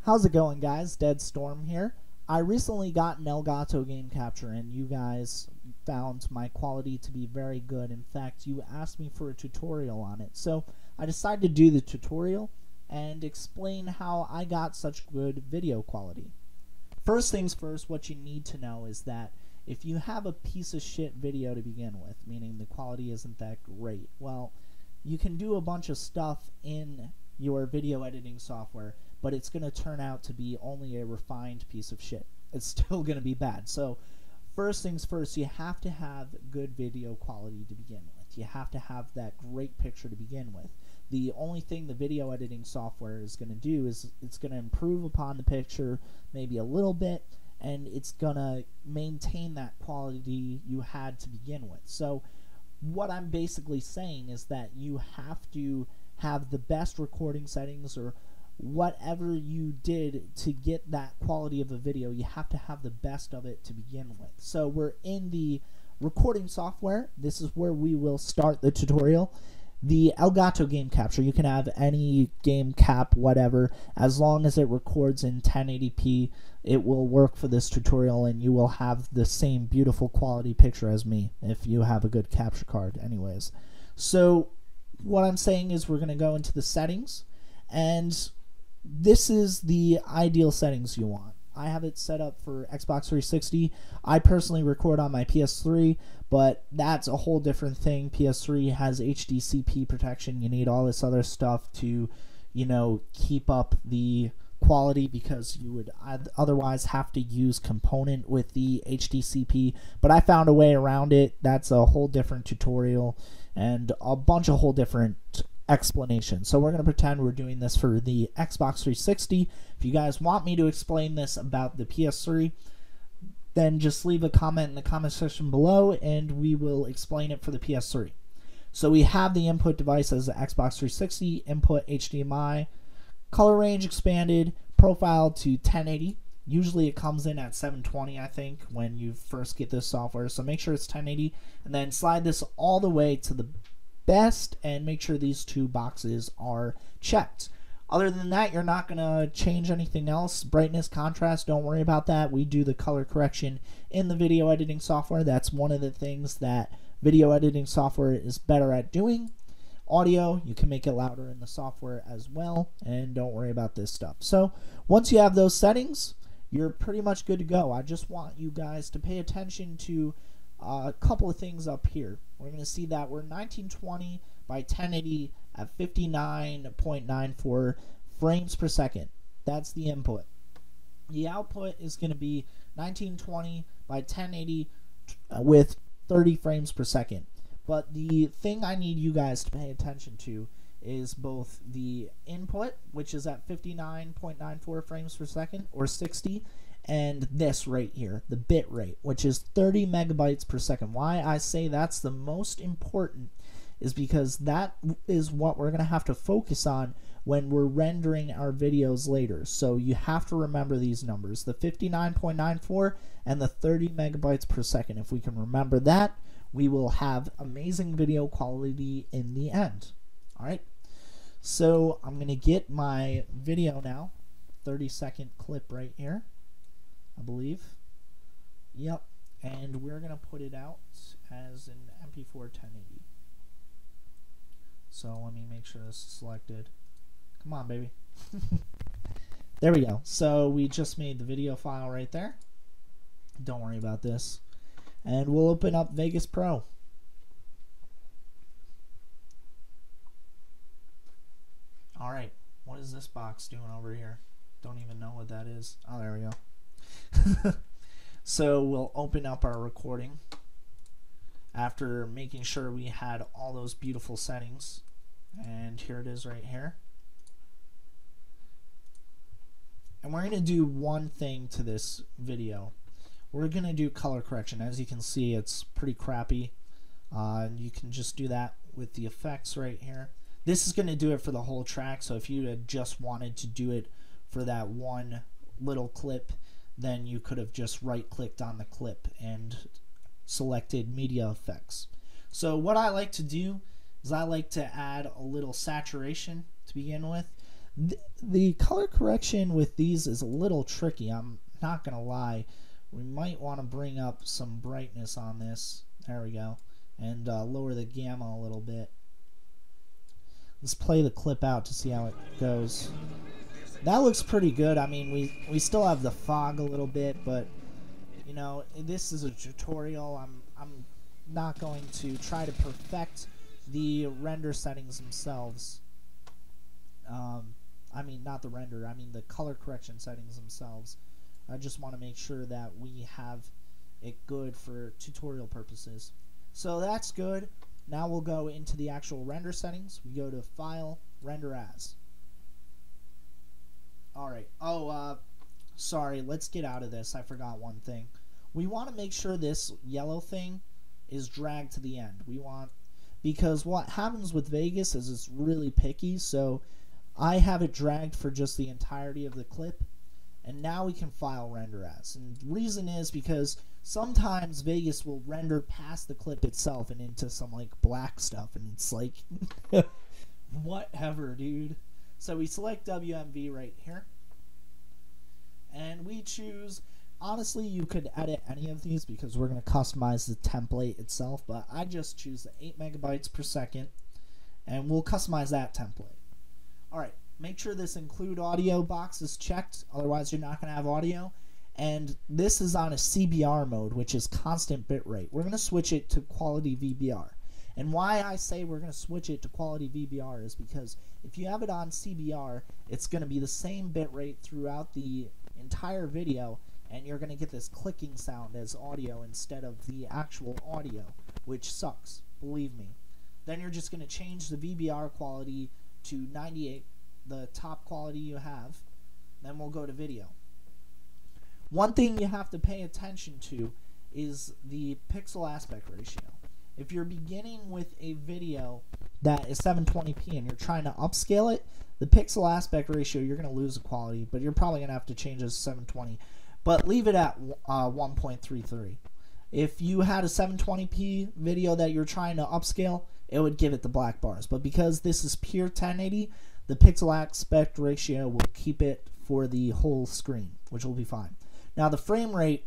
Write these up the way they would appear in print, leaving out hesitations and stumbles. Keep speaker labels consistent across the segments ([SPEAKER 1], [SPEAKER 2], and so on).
[SPEAKER 1] How's it going, guys? Dead Storm here. I recently got an Elgato game capture and you guys found my quality to be very good. In fact, you asked me for a tutorial on it. So I decided to do the tutorial and explain how I got such good video quality. First things first, what you need to know is that if you have a piece of shit video to begin with, meaning the quality isn't that great, well, you can do a bunch of stuff in your video editing software, but it's going to turn out to be only a refined piece of shit. It's still going to be bad. So first things first, you have to have good video quality to begin with. You have to have that great picture to begin with. The only thing the video editing software is going to do is it's going to improve upon the picture maybe a little bit, and it's going to maintain that quality you had to begin with. So what I'm basically saying is that you have to have the best recording settings, or whatever you did to get that quality of a video, you have to have the best of it to begin with. So we're in the recording software. This is where we will start the tutorial. The Elgato game capture, you can have any game cap, whatever, as long as it records in 1080p, it will work for this tutorial, and you will have the same beautiful quality picture as me if you have a good capture card anyways. So what I'm saying is we're going to go into the settings, and this is the ideal settings you want. I have it set up for Xbox 360. I personally record on my PS3, but that's a whole different thing. PS3 has HDCP protection. You need all this other stuff to, keep up the quality, because you would otherwise have to use component with the HDCP. But I found a way around it. That's a whole different tutorial and a bunch of whole different explanation. So we're going to pretend we're doing this for the Xbox 360. If you guys want me to explain this about the PS3, then just leave a comment in the comment section below and we will explain it for the PS3. So we have the input device as the Xbox 360, input HDMI, color range expanded, profile to 1080. Usually it comes in at 720, I think, when you first get this software. So make sure it's 1080, and then slide this all the way to the best and make sure these two boxes are checked. Other than that, you're not going to change anything else. Brightness, contrast, don't worry about that. We do the color correction in the video editing software. That's one of the things that video editing software is better at doing. Audio, you can make it louder in the software as well, and don't worry about this stuff. So once you have those settings, you're pretty much good to go. I just want you guys to pay attention to a couple of things up here. We're going to see that we're 1920 by 1080 at 59.94 frames per second. That's the input. The output is going to be 1920 by 1080 with 30 frames per second. But the thing I need you guys to pay attention to is both the input, which is at 59.94 frames per second, or 60, and this right here, the bit rate, which is 30 megabytes per second. Why I say that's the most important is because that is what we're going to have to focus on when we're rendering our videos later. So you have to remember these numbers, the 59.94 and the 30 megabytes per second. If we can remember that, we will have amazing video quality in the end. Alright, so I'm going to get my video now, 30-second clip right here, I believe. Yep, and we're going to put it out as an MP4 1080. So let me make sure this is selected. Come on, baby. There we go. So we just made the video file right there. Don't worry about this. And we'll open up Vegas Pro. Alright, what is this box doing over here? Don't even know what that is. Oh, there we go. So we'll open up our recording after making sure we had all those beautiful settings. And here it is right here. And we're going to do one thing to this video. We're going to do color correction. As you can see, it's pretty crappy. You can just do that with the effects right here. This is going to do it for the whole track, so if you had just wanted to do it for that one little clip, then you could have just right-clicked on the clip and selected media effects. So what I like to do is I like to add a little saturation to begin with. The color correction with these is a little tricky, I'm not gonna lie. We might want to bring up some brightness on this. There we go. And lower the gamma a little bit. Let's play the clip out to see how it goes. That looks pretty good. I mean, we still have the fog a little bit, but you know, this is a tutorial. I'm not going to try to perfect the render settings themselves. I mean, not the render, I mean the color correction settings themselves. I just want to make sure that we have it good for tutorial purposes. So that's good. Now we'll go into the actual render settings. We go to File, Render As. Alright. Oh, sorry. Let's get out of this. I forgot one thing. We want to make sure this yellow thing is dragged to the end. Because what happens with Vegas is it's really picky, so I have it dragged for just the entirety of the clip. And now we can file render as. And the reason is because sometimes Vegas will render past the clip itself and into some like black stuff, and it's like whatever, dude. So we select WMV right here. And we choose, honestly you could edit any of these because we're going to customize the template itself, but I just choose the 8 megabytes per second and we'll customize that template. Alright. Make sure this include audio box is checked, otherwise you're not going to have audio. And this is on a CBR mode, which is constant bitrate. We're going to switch it to quality VBR. And why I say we're going to switch it to quality VBR is because if you have it on CBR, it's going to be the same bitrate throughout the entire video, and you're going to get this clicking sound as audio instead of the actual audio, which sucks, believe me. Then you're just going to change the VBR quality to 98, the top quality you have. Then we'll go to video. One thing you have to pay attention to is the pixel aspect ratio. If you're beginning with a video that is 720p and you're trying to upscale it, the pixel aspect ratio, you're going to lose the quality, but you're probably going to have to change it to 720. But leave it at 1.33. If you had a 720p video that you're trying to upscale, it would give it the black bars. But because this is pure 1080, the pixel aspect ratio will keep it for the whole screen, which will be fine. Now the frame rate,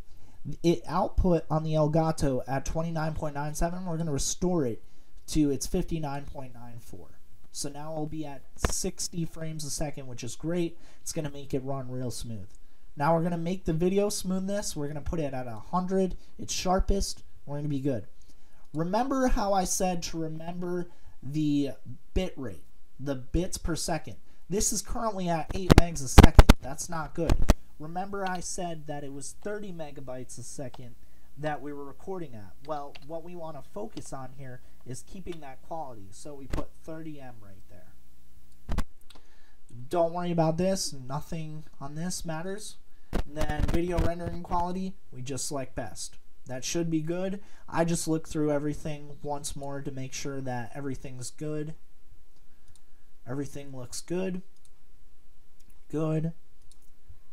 [SPEAKER 1] it output on the Elgato at 29.97. We're going to restore it to its 59.94. So now it'll be at 60 frames a second, which is great. It's going to make it run real smooth. Now we're going to make the video smoothness. We're going to put it at 100. It's sharpest. We're going to be good. Remember how I said to remember the bit rate, the bits per second. This is currently at 8 megs a second. That's not good. Remember I said that it was 30 megabytes a second that we were recording at. Well, what we want to focus on here is keeping that quality. So we put 30M right there. Don't worry about this. Nothing on this matters. And then video rendering quality, we just select best. That should be good. I just look through everything once more to make sure that everything's good. Everything looks good. Good.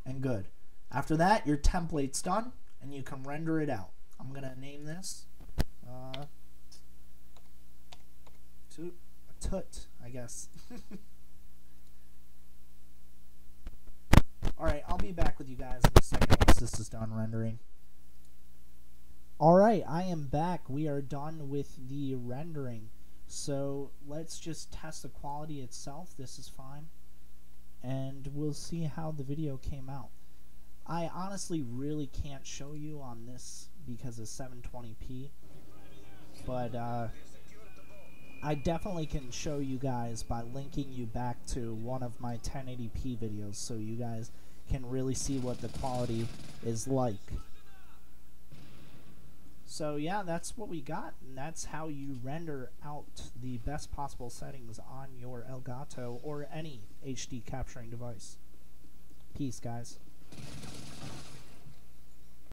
[SPEAKER 1] And good. After that, your template's done, and you can render it out. I'm going to name this Toot, I guess. Alright, I'll be back with you guys in a second once this is done rendering. Alright, I am back. We are done with the rendering. So let's just test the quality itself. This is fine. And we'll see how the video came out. I honestly really can't show you on this because it's 720p, but I definitely can show you guys by linking you back to one of my 1080p videos so you guys can really see what the quality is like. So yeah, that's what we got, and that's how you render out the best possible settings on your Elgato or any HD capturing device. Peace, guys.